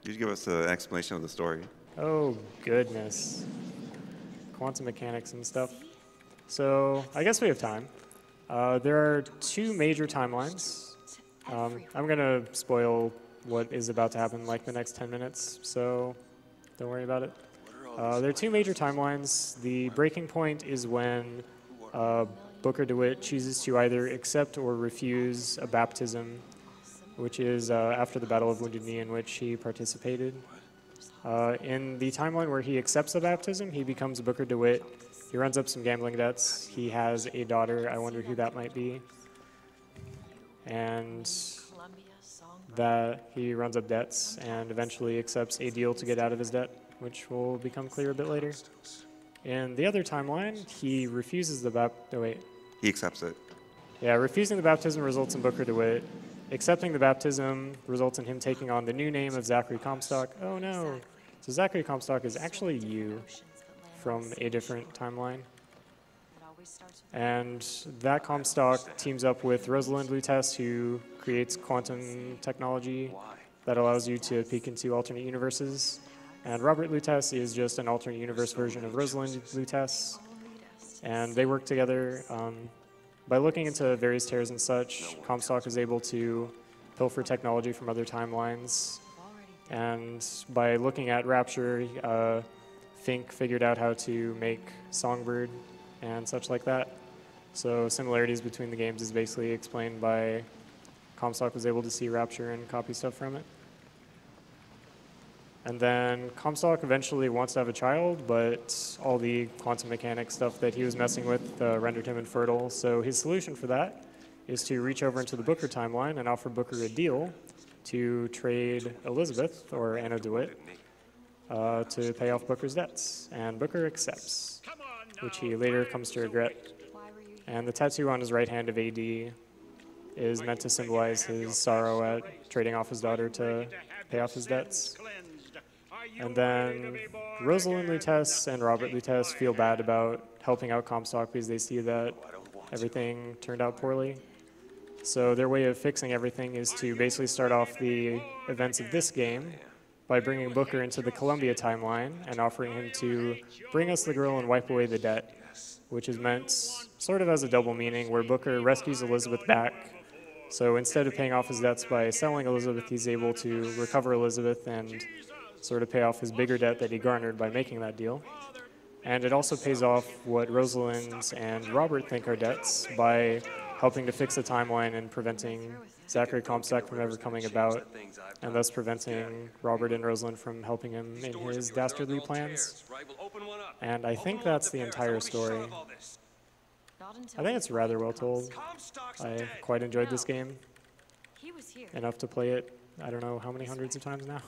You give us an explanation of the story. Oh, goodness. Quantum mechanics and stuff. So, I guess we have time. There are two major timelines. I'm going to spoil what is about to happen in like the next 10 minutes, so don't worry about it. There are two major timelines. The breaking point is when Booker DeWitt chooses to either accept or refuse a baptism, which is after the Battle of Wounded Knee, in which he participated. In the timeline where he accepts the baptism, he becomes Booker DeWitt. He runs up some gambling debts. He has a daughter. I wonder who that might be. And that he runs up debts and eventually accepts a deal to get out of his debt, which will become clear a bit later. In the other timeline, he refuses the He accepts it. Yeah, refusing the baptism results in Booker DeWitt. Accepting the baptism results in him taking on the new name of Zachary Comstock. Oh no. So Zachary Comstock is actually you from a different timeline. And that Comstock teams up with Rosalind Lutece, who creates quantum technology that allows you to peek into alternate universes. And Robert Lutece is just an alternate universe version of Rosalind Lutece. And they work together. By looking into various tears and such, Comstock is able to pilfer technology from other timelines. And by looking at Rapture, Fink figured out how to make Songbird and such like that. So similarities between the games is basically explained by Comstock was able to see Rapture and copy stuff from it. And then Comstock eventually wants to have a child, but all the quantum mechanics stuff that he was messing with rendered him infertile. So his solution for that is to reach over into the Booker timeline and offer Booker a deal to trade Elizabeth, or Anna DeWitt, to pay off Booker's debts. And Booker accepts, which he later comes to regret. And the tattoo on his right hand of AD is meant to symbolize his sorrow at trading off his daughter to pay off his debts. And then Rosalind Lutece and Robert Lutece feel bad about helping out Comstock because they see that everything turned out poorly. So their way of fixing everything is to basically start off the events of this game by bringing Booker into the Columbia timeline and offering him to bring us the girl and wipe away the debt, which is meant sort of as a double meaning, where Booker rescues Elizabeth back. So instead of paying off his debts by selling Elizabeth, he's able to recover Elizabeth and sort of pay off his bigger debt that he garnered by making that deal. And it also pays off what Rosalind and Robert think are debts by helping to fix the timeline and preventing Zachary Comstock from ever coming about, and thus preventing Robert and Rosalind from helping him in his dastardly plans. And I think that's the entire story. I think it's rather well told. I quite enjoyed this game enough to play it, I don't know how many hundreds of times now.